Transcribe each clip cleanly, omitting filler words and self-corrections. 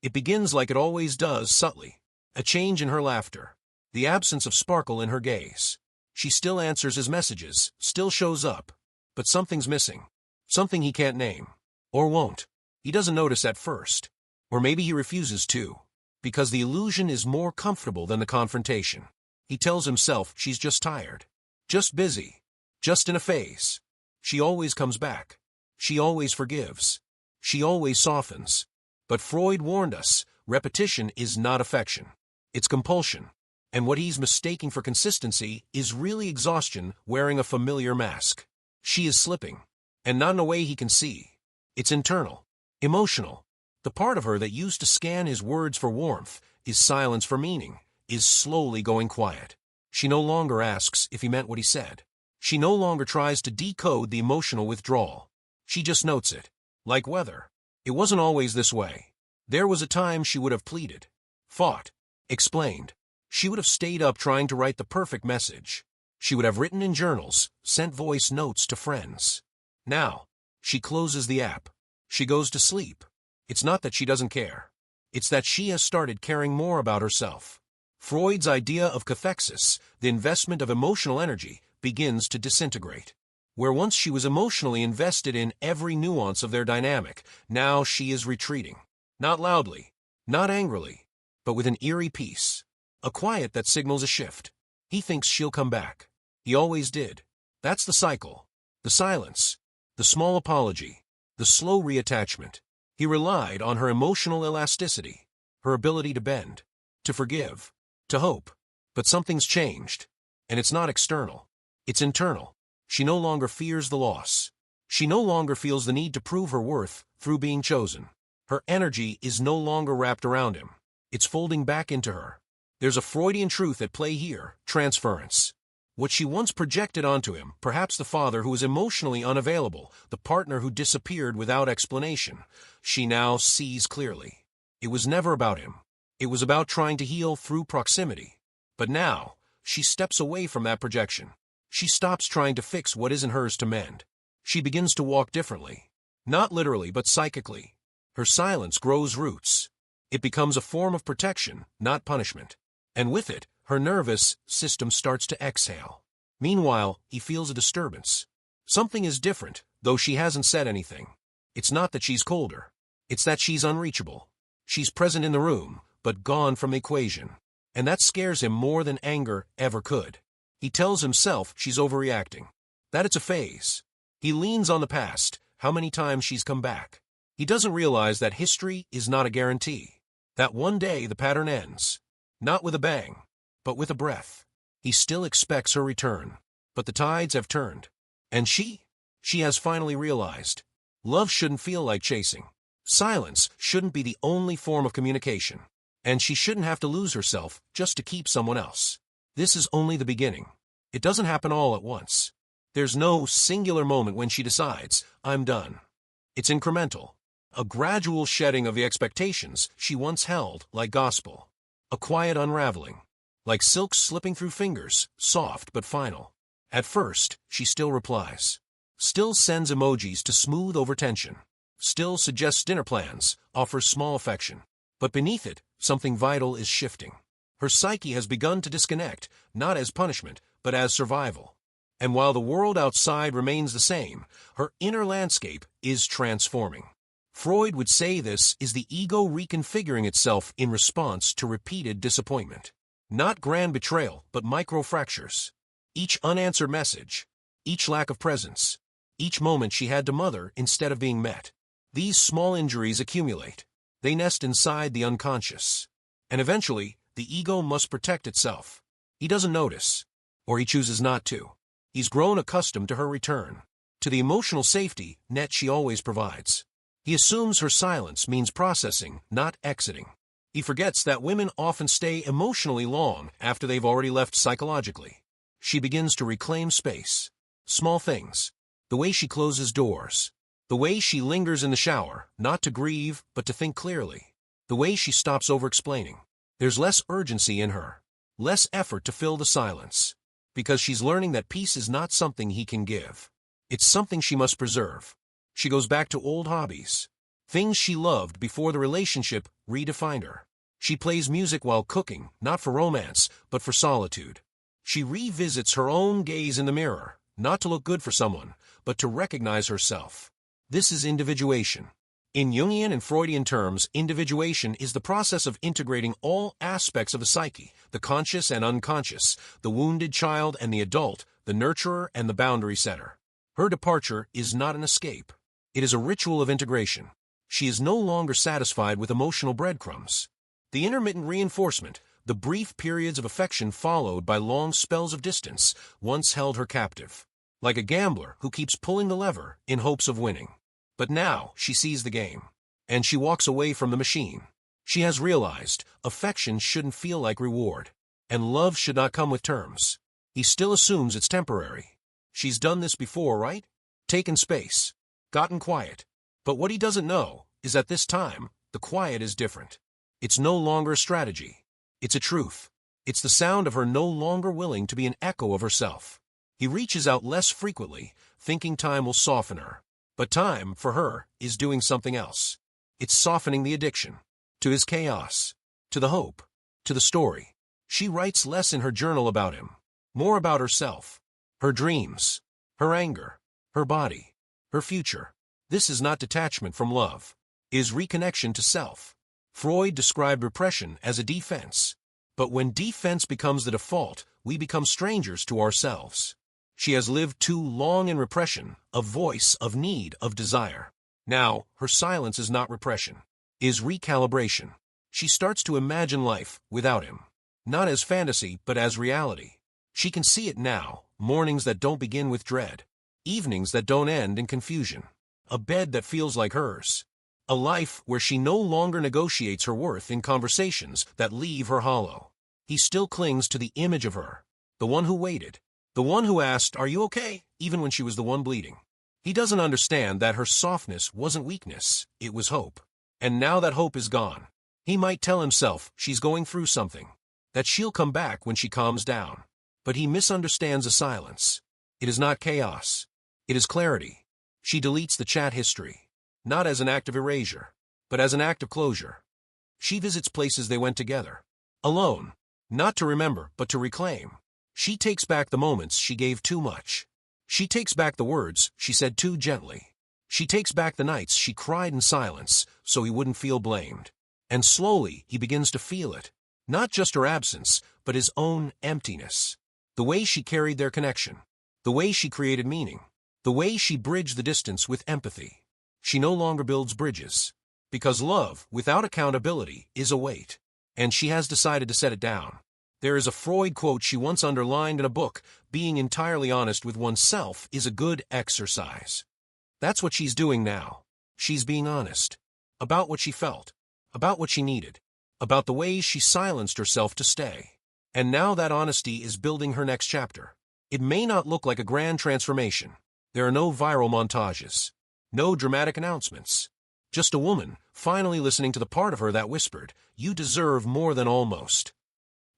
It begins like it always does, subtly. A change in her laughter. The absence of sparkle in her gaze. She still answers his messages, still shows up. But something's missing. Something he can't name. Or won't. He doesn't notice at first. Or maybe he refuses to. Because the illusion is more comfortable than the confrontation. He tells himself she's just tired. Just busy. Just in a phase. She always comes back. She always forgives. She always softens. But Freud warned us, repetition is not affection. It's compulsion. And what he's mistaking for consistency is really exhaustion wearing a familiar mask. She is slipping. And not in a way he can see. It's internal. Emotional. The part of her that used to scan his words for warmth, his silence for meaning, is slowly going quiet. She no longer asks if he meant what he said. She no longer tries to decode the emotional withdrawal. She just notes it. Like weather. It wasn't always this way. There was a time she would have pleaded, fought, explained. She would have stayed up trying to write the perfect message. She would have written in journals, sent voice notes to friends. Now, she closes the app. She goes to sleep. It's not that she doesn't care. It's that she has started caring more about herself. Freud's idea of cathexis, the investment of emotional energy, begins to disintegrate. Where once she was emotionally invested in every nuance of their dynamic, now she is retreating. Not loudly, not angrily, but with an eerie peace. A quiet that signals a shift. He thinks she'll come back. He always did. That's the cycle. The silence. The small apology. The slow reattachment. He relied on her emotional elasticity, her ability to bend, to forgive, to hope. But something's changed. And it's not external. It's internal. She no longer fears the loss. She no longer feels the need to prove her worth through being chosen. Her energy is no longer wrapped around him. It's folding back into her. There's a Freudian truth at play here, transference. What she once projected onto him, perhaps the father who was emotionally unavailable, the partner who disappeared without explanation, she now sees clearly. It was never about him. It was about trying to heal through proximity. But now, she steps away from that projection. She stops trying to fix what isn't hers to mend. She begins to walk differently. Not literally, but psychically. Her silence grows roots. It becomes a form of protection, not punishment. And with it, her nervous system starts to exhale. Meanwhile, he feels a disturbance. Something is different, though she hasn't said anything. It's not that she's colder. It's that she's unreachable. She's present in the room, but gone from the equation. And that scares him more than anger ever could. He tells himself she's overreacting. That it's a phase. He leans on the past, how many times she's come back. He doesn't realize that history is not a guarantee. That one day the pattern ends. Not with a bang, but with a breath. He still expects her return. But the tides have turned. And she has finally realized. Love shouldn't feel like chasing. Silence shouldn't be the only form of communication. And she shouldn't have to lose herself just to keep someone else. This is only the beginning. It doesn't happen all at once. There's no singular moment when she decides, I'm done. It's incremental. A gradual shedding of the expectations she once held like gospel. A quiet unraveling. Like silk slipping through fingers, soft but final. At first, she still replies. Still sends emojis to smooth over tension. Still suggests dinner plans, offers small affection. But beneath it, something vital is shifting. Her psyche has begun to disconnect, not as punishment, but as survival. And while the world outside remains the same, her inner landscape is transforming. Freud would say this is the ego reconfiguring itself in response to repeated disappointment. Not grand betrayal, but micro-fractures. Each unanswered message, each lack of presence, each moment she had to mother instead of being met. These small injuries accumulate. They nest inside the unconscious. And eventually, the ego must protect itself. He doesn't notice, or he chooses not to. He's grown accustomed to her return, to the emotional safety net she always provides. He assumes her silence means processing, not exiting. He forgets that women often stay emotionally long after they've already left psychologically. She begins to reclaim space. Small things. The way she closes doors. The way she lingers in the shower, not to grieve, but to think clearly. The way she stops over-explaining. There's less urgency in her. Less effort to fill the silence. Because she's learning that peace is not something he can give. It's something she must preserve. She goes back to old hobbies. Things she loved before the relationship redefined her. She plays music while cooking, not for romance, but for solitude. She revisits her own gaze in the mirror, not to look good for someone, but to recognize herself. This is individuation. In Jungian and Freudian terms, individuation is the process of integrating all aspects of a psyche, the conscious and unconscious, the wounded child and the adult, the nurturer and the boundary setter. Her departure is not an escape. It is a ritual of integration. She is no longer satisfied with emotional breadcrumbs. The intermittent reinforcement, the brief periods of affection followed by long spells of distance, once held her captive. Like a gambler who keeps pulling the lever in hopes of winning. But now she sees the game, and she walks away from the machine. She has realized affection shouldn't feel like reward, and love should not come with terms. He still assumes it's temporary. She's done this before, right? Taken space, gotten quiet. But what he doesn't know is that this time, the quiet is different. It's no longer a strategy. It's a truth. It's the sound of her no longer willing to be an echo of herself. He reaches out less frequently, thinking time will soften her. But time, for her, is doing something else. It's softening the addiction. To his chaos. To the hope. To the story. She writes less in her journal about him. More about herself. Her dreams. Her anger. Her body. Her future. This is not detachment from love. It is reconnection to self. Freud described repression as a defense. But when defense becomes the default, we become strangers to ourselves. She has lived too long in repression, a voice of need, of desire. Now, her silence is not repression, is recalibration. She starts to imagine life without him. Not as fantasy, but as reality. She can see it now, mornings that don't begin with dread. Evenings that don't end in confusion. A bed that feels like hers. A life where she no longer negotiates her worth in conversations that leave her hollow. He still clings to the image of her, the one who waited, the one who asked, "Are you okay?" even when she was the one bleeding. He doesn't understand that her softness wasn't weakness, it was hope. And now that hope is gone, he might tell himself she's going through something, that she'll come back when she calms down. But he misunderstands the silence. It is not chaos. It is clarity. She deletes the chat history, not as an act of erasure, but as an act of closure. She visits places they went together, alone, not to remember, but to reclaim. She takes back the moments she gave too much. She takes back the words she said too gently. She takes back the nights she cried in silence so he wouldn't feel blamed. And slowly he begins to feel it, not just her absence, but his own emptiness. The way she carried their connection, the way she created meaning, the way she bridged the distance with empathy. She no longer builds bridges, because love without accountability is a weight, and she has decided to set it down. There is a Freud quote she once underlined in a book: being entirely honest with oneself is a good exercise. That's what she's doing now. She's being honest. About what she felt. About what she needed. About the ways she silenced herself to stay. And now that honesty is building her next chapter. It may not look like a grand transformation. There are no viral montages. No dramatic announcements. Just a woman finally listening to the part of her that whispered, "You deserve more than almost."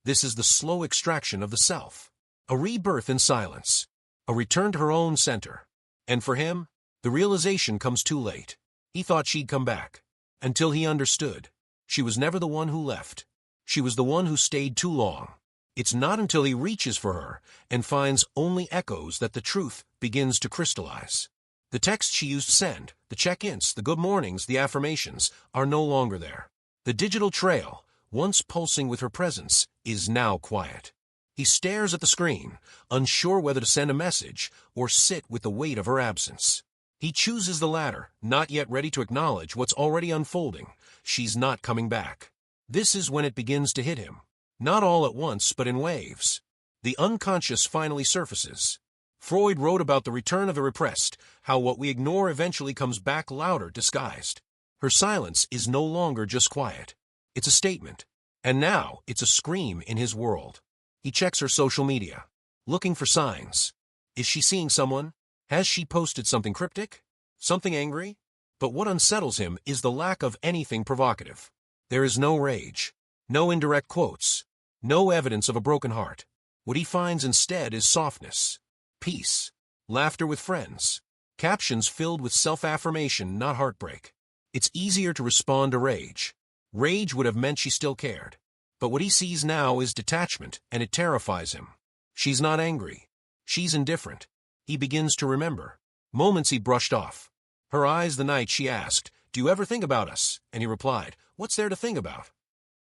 This is the slow extraction of the self. A rebirth in silence. A return to her own center. And for him, the realization comes too late. He thought she'd come back. Until he understood. She was never the one who left. She was the one who stayed too long. It's not until he reaches for her and finds only echoes that the truth begins to crystallize. The text she used to send, the check-ins, the good mornings, the affirmations, are no longer there. The digital trail, once pulsing with her presence, is now quiet. He stares at the screen, unsure whether to send a message or sit with the weight of her absence. He chooses the latter, not yet ready to acknowledge what's already unfolding. She's not coming back. This is when it begins to hit him. Not all at once, but in waves. The unconscious finally surfaces. Freud wrote about the return of the repressed, how what we ignore eventually comes back louder, disguised. Her silence is no longer just quiet. It's a statement. And now it's a scream in his world. He checks her social media, looking for signs. Is she seeing someone? Has she posted something cryptic? Something angry? But what unsettles him is the lack of anything provocative. There is no rage, no indirect quotes, no evidence of a broken heart. What he finds instead is softness, peace, laughter with friends, captions filled with self-affirmation, not heartbreak. It's easier to respond to rage. Rage would have meant she still cared. But what he sees now is detachment, and it terrifies him. She's not angry. She's indifferent. He begins to remember moments he brushed off. Her eyes the night she asked, "Do you ever think about us?" And he replied, "What's there to think about?"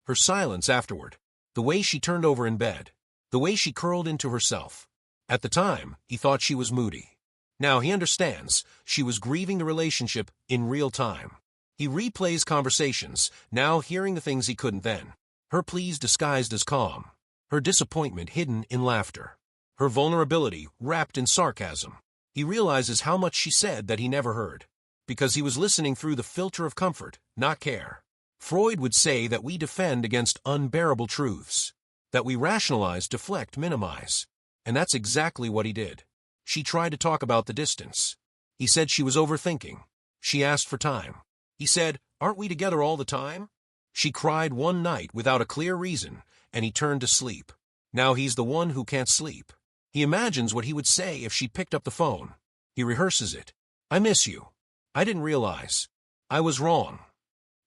Her silence afterward. The way she turned over in bed. The way she curled into herself. At the time, he thought she was moody. Now he understands. She was grieving the relationship in real time. He replays conversations, now hearing the things he couldn't then. Her pleas disguised as calm. Her disappointment hidden in laughter. Her vulnerability wrapped in sarcasm. He realizes how much she said that he never heard. Because he was listening through the filter of comfort, not care. Freud would say that we defend against unbearable truths. That we rationalize, deflect, minimize. And that's exactly what he did. She tried to talk about the distance. He said she was overthinking. She asked for time. He said, "Aren't we together all the time?" She cried one night without a clear reason, and he turned to sleep. Now he's the one who can't sleep. He imagines what he would say if she picked up the phone. He rehearses it. "I miss you. I didn't realize. I was wrong."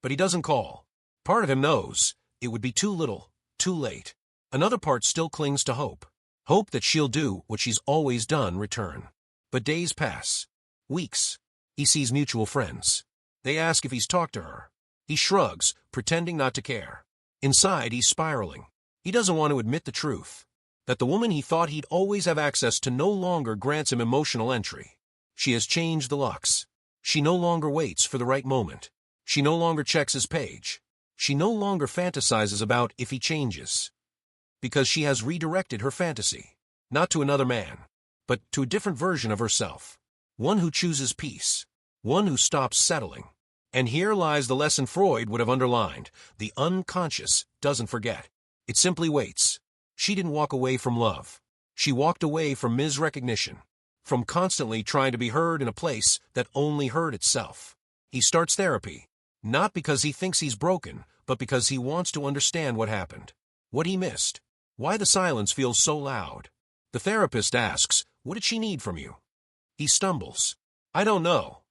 But he doesn't call. Part of him knows it would be too little, too late. Another part still clings to hope. Hope that she'll do what she's always done, return. But days pass. Weeks. He sees mutual friends. They ask if he's talked to her. He shrugs, pretending not to care. Inside, he's spiraling. He doesn't want to admit the truth. That the woman he thought he'd always have access to no longer grants him emotional entry. She has changed the locks. She no longer waits for the right moment. She no longer checks his page. She no longer fantasizes about if he changes. Because she has redirected her fantasy. Not to another man, but to a different version of herself. One who chooses peace. One who stops settling. And here lies the lesson Freud would have underlined. The unconscious doesn't forget. It simply waits. She didn't walk away from love. She walked away from misrecognition. From constantly trying to be heard in a place that only heard itself. He starts therapy. Not because he thinks he's broken, but because he wants to understand what happened. What he missed. Why the silence feels so loud. The therapist asks, "What did she need from you?" He stumbles. "I don't know."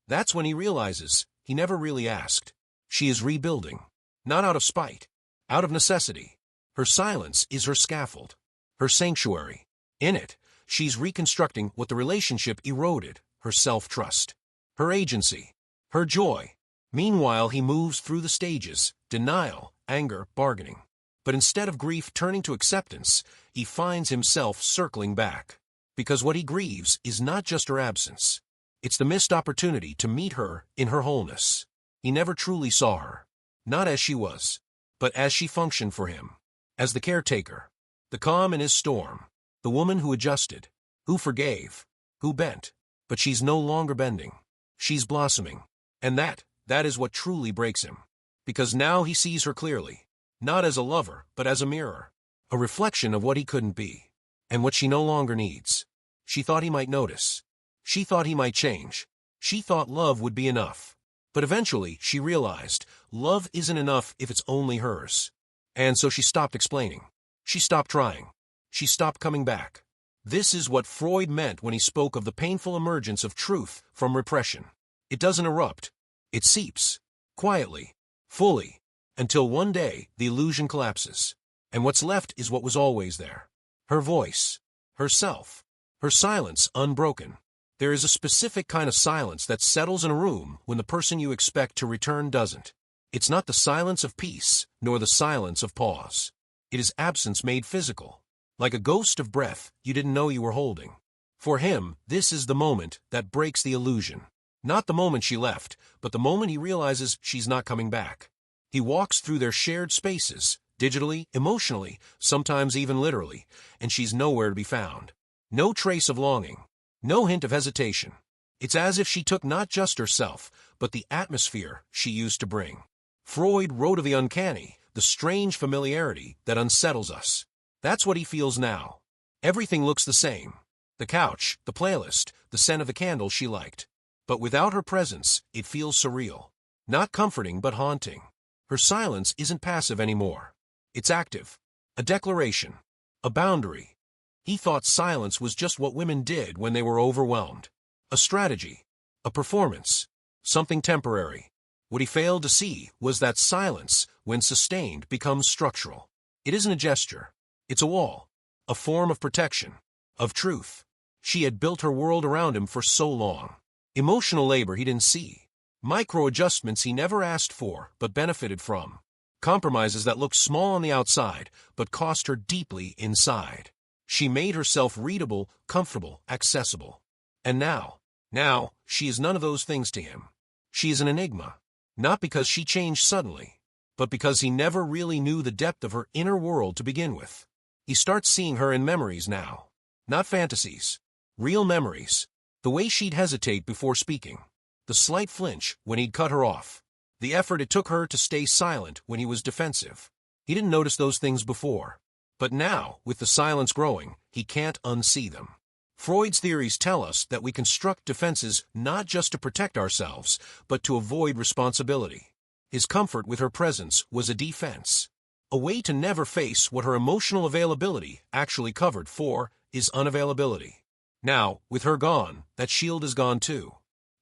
That's when he realizes he never really asked. She is rebuilding. Not out of spite. Out of necessity. Her silence is her scaffold. Her sanctuary. In it, she's reconstructing what the relationship eroded. Her self-trust. Her agency. Her joy. Meanwhile, he moves through the stages. Denial, anger, bargaining. But instead of grief turning to acceptance, he finds himself circling back. Because what he grieves is not just her absence. It's the missed opportunity to meet her in her wholeness. He never truly saw her. Not as she was, but as she functioned for him. As the caretaker. The calm in his storm. The woman who adjusted. Who forgave. Who bent. But she's no longer bending. She's blossoming. And that is what truly breaks him. Because now he sees her clearly. Not as a lover, but as a mirror. A reflection of what he couldn't be. And what she no longer needs. She thought he might notice. She thought he might change. She thought love would be enough. But eventually, she realized, love isn't enough if it's only hers. And so she stopped explaining. She stopped trying. She stopped coming back. This is what Freud meant when he spoke of the painful emergence of truth from repression. It doesn't erupt. It seeps. Quietly. Fully. Until one day, the illusion collapses. And what's left is what was always there. Her voice. Herself. Her silence unbroken. There is a specific kind of silence that settles in a room when the person you expect to return doesn't. It's not the silence of peace, nor the silence of pause. It is absence made physical. Like a ghost of breath you didn't know you were holding. For him, this is the moment that breaks the illusion. Not the moment she left, but the moment he realizes she's not coming back. He walks through their shared spaces, digitally, emotionally, sometimes even literally, and she's nowhere to be found. No trace of longing. No hint of hesitation. It's as if she took not just herself, but the atmosphere she used to bring. Freud wrote of the uncanny, the strange familiarity that unsettles us. That's what he feels now. Everything looks the same. The couch, the playlist, the scent of the candle she liked. But without her presence, it feels surreal. Not comforting, but haunting. Her silence isn't passive anymore. It's active. A declaration. A boundary. He thought silence was just what women did when they were overwhelmed. A strategy. A performance. Something temporary. What he failed to see was that silence, when sustained, becomes structural. It isn't a gesture. It's a wall. A form of protection. Of truth. She had built her world around him for so long. Emotional labor he didn't see. Micro-adjustments he never asked for, but benefited from. Compromises that looked small on the outside, but cost her deeply inside. She made herself readable, comfortable, accessible. And now, she is none of those things to him. She is an enigma. Not because she changed suddenly, but because he never really knew the depth of her inner world to begin with. He starts seeing her in memories now. Not fantasies. Real memories. The way she'd hesitate before speaking. The slight flinch when he'd cut her off. The effort it took her to stay silent when he was defensive. He didn't notice those things before. But now, with the silence growing, he can't unsee them. Freud's theories tell us that we construct defenses not just to protect ourselves, but to avoid responsibility. His comfort with her presence was a defense. A way to never face what her emotional availability actually covered for is unavailability. Now, with her gone, that shield is gone too.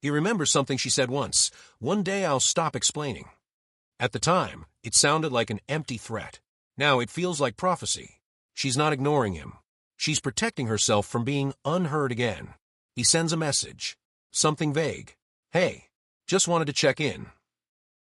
He remembers something she said once, "One day I'll stop explaining." At the time, it sounded like an empty threat. Now it feels like prophecy. She's not ignoring him. She's protecting herself from being unheard again. He sends a message. Something vague. "Hey, just wanted to check in."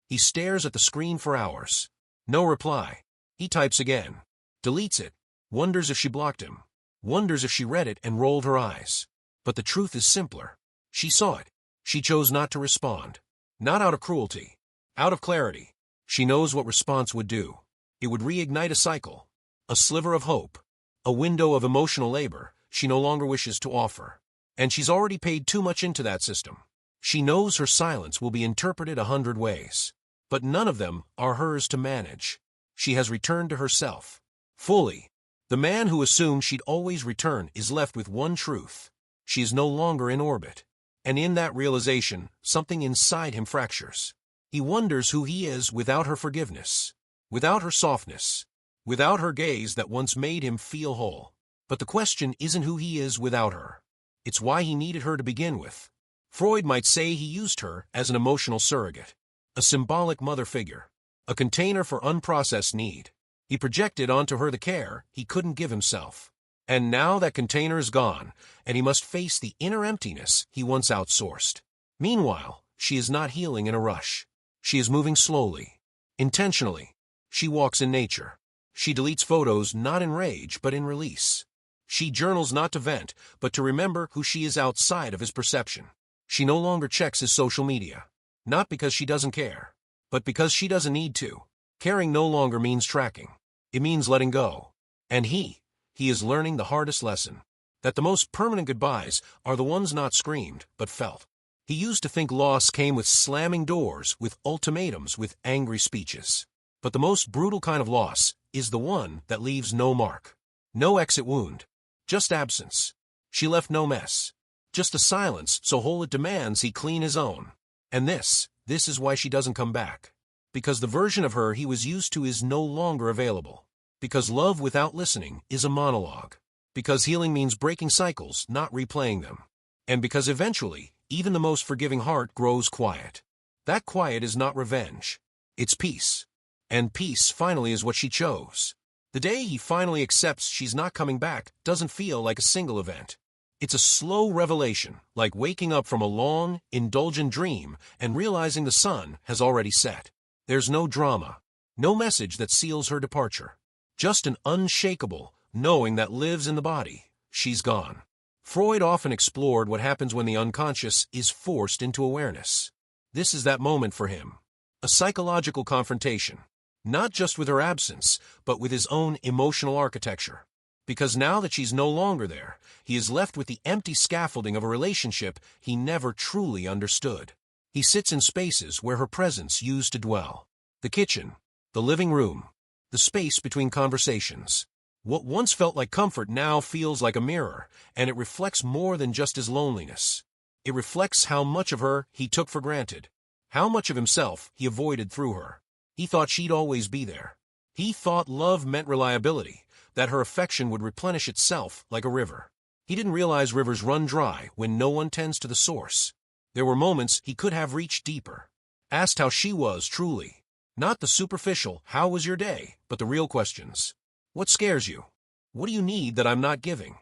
He stares at the screen for hours. No reply. He types again. Deletes it. Wonders if she blocked him. Wonders if she read it and rolled her eyes. But the truth is simpler. She saw it. She chose not to respond. Not out of cruelty. Out of clarity. She knows what response would do. It would reignite a cycle. A sliver of hope. A window of emotional labor she no longer wishes to offer. And she's already paid too much into that system. She knows her silence will be interpreted 100 ways. But none of them are hers to manage. She has returned to herself. Fully. The man who assumed she'd always return is left with one truth. She is no longer in orbit. And in that realization, something inside him fractures. He wonders who he is without her forgiveness. Without her softness. Without her gaze that once made him feel whole. But the question isn't who he is without her. It's why he needed her to begin with. Freud might say he used her as an emotional surrogate. A symbolic mother figure. A container for unprocessed need. He projected onto her the care he couldn't give himself. And now that container is gone, and he must face the inner emptiness he once outsourced. Meanwhile, she is not healing in a rush. She is moving slowly. Intentionally. She walks in nature. She deletes photos not in rage, but in release. She journals not to vent, but to remember who she is outside of his perception. She no longer checks his social media. Not because she doesn't care, but because she doesn't need to. Caring no longer means tracking. It means letting go. And he is learning the hardest lesson. That the most permanent goodbyes are the ones not screamed, but felt. He used to think loss came with slamming doors, with ultimatums, with angry speeches. But the most brutal kind of loss is the one that leaves no mark. No exit wound. Just absence. She left no mess. Just a silence so whole it demands he clean his own. And this is why she doesn't come back. Because the version of her he was used to is no longer available. Because love without listening is a monologue. Because healing means breaking cycles, not replaying them. And because eventually, even the most forgiving heart grows quiet. That quiet is not revenge. It's peace. And peace finally is what she chose. The day he finally accepts she's not coming back doesn't feel like a single event. It's a slow revelation, like waking up from a long, indulgent dream and realizing the sun has already set. There's no drama, no message that seals her departure. Just an unshakable knowing that lives in the body. She's gone. Freud often explored what happens when the unconscious is forced into awareness. This is that moment for him. A psychological confrontation. Not just with her absence, but with his own emotional architecture. Because now that she's no longer there, he is left with the empty scaffolding of a relationship he never truly understood. He sits in spaces where her presence used to dwell. The kitchen, the living room, the space between conversations. What once felt like comfort now feels like a mirror, and it reflects more than just his loneliness. It reflects how much of her he took for granted, how much of himself he avoided through her. He thought she'd always be there. He thought love meant reliability, that her affection would replenish itself like a river. He didn't realize rivers run dry when no one tends to the source. There were moments he could have reached deeper. Asked how she was truly. Not the superficial, how was your day, but the real questions. What scares you? What do you need that I'm not giving?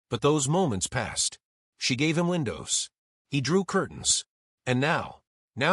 But those moments passed. She gave him windows. He drew curtains. And now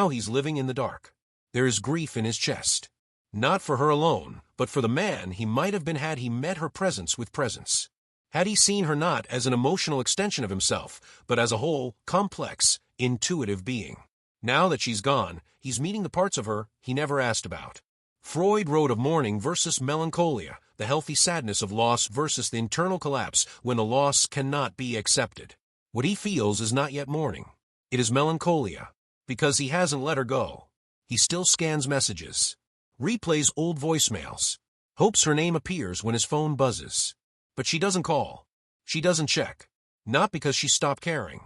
he's living in the dark. There is grief in his chest. Not for her alone, but for the man he might have been had he met her presence with presence. Had he seen her not as an emotional extension of himself, but as a whole, complex, intuitive being. Now that she's gone, he's meeting the parts of her he never asked about. Freud wrote of mourning versus melancholia, the healthy sadness of loss versus the internal collapse when the loss cannot be accepted. What he feels is not yet mourning. It is melancholia, because he hasn't let her go. He still scans messages, replays old voicemails, hopes her name appears when his phone buzzes. But she doesn't call. She doesn't check. Not because she stopped caring,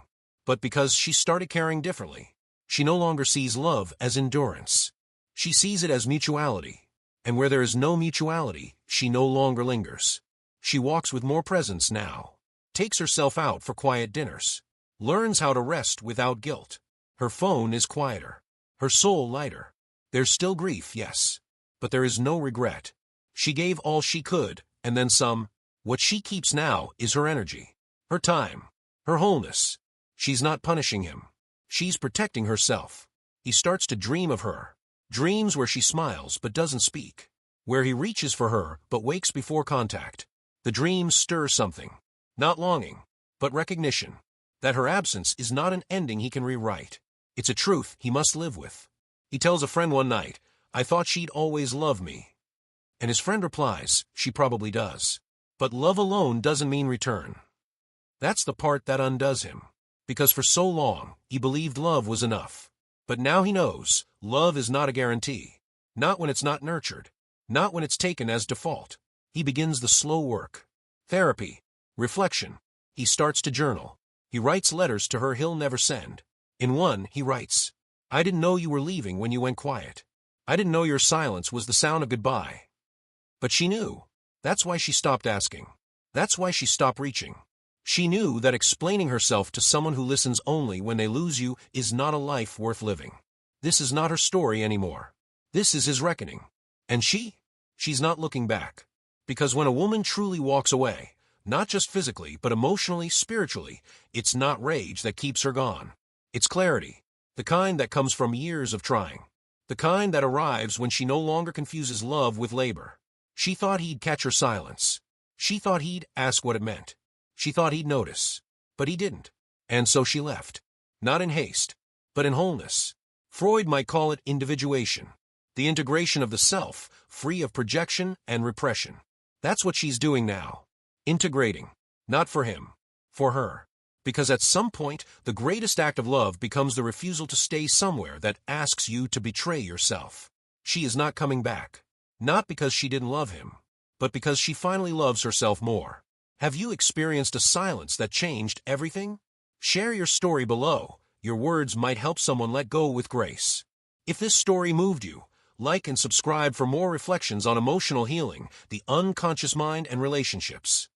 but because she started caring differently. She no longer sees love as endurance. She sees it as mutuality. And where there is no mutuality, she no longer lingers. She walks with more presence now. Takes herself out for quiet dinners. Learns how to rest without guilt. Her phone is quieter. Her soul lighter. There's still grief, yes. But there is no regret. She gave all she could, and then some. What she keeps now is her energy, her time, her wholeness. She's not punishing him. She's protecting herself. He starts to dream of her. Dreams where she smiles but doesn't speak. Where he reaches for her but wakes before contact. The dreams stir something. Not longing, but recognition. That her absence is not an ending he can rewrite. It's a truth he must live with. He tells a friend one night, "I thought she'd always love me." And his friend replies, "She probably does. But love alone doesn't mean return." That's the part that undoes him. Because for so long, he believed love was enough. But now he knows, love is not a guarantee. Not when it's not nurtured. Not when it's taken as default. He begins the slow work. Therapy. Reflection. He starts to journal. He writes letters to her he'll never send. In one, he writes, "I didn't know you were leaving when you went quiet. I didn't know your silence was the sound of goodbye." But she knew. That's why she stopped asking. That's why she stopped reaching. She knew that explaining herself to someone who listens only when they lose you is not a life worth living. This is not her story anymore. This is his reckoning. And she's not looking back. Because when a woman truly walks away, not just physically, but emotionally, spiritually, it's not rage that keeps her gone. It's clarity. The kind that comes from years of trying. The kind that arrives when she no longer confuses love with labor. She thought he'd catch her silence. She thought he'd ask what it meant. She thought he'd notice. But he didn't. And so she left. Not in haste, but in wholeness. Freud might call it individuation. The integration of the self, free of projection and repression. That's what she's doing now. Integrating. Not for him. For her. Because at some point, the greatest act of love becomes the refusal to stay somewhere that asks you to betray yourself. She is not coming back. Not because she didn't love him, but because she finally loves herself more. Have you experienced a silence that changed everything? Share your story below. Your words might help someone let go with grace. If this story moved you, like and subscribe for more reflections on emotional healing, the unconscious mind, and relationships.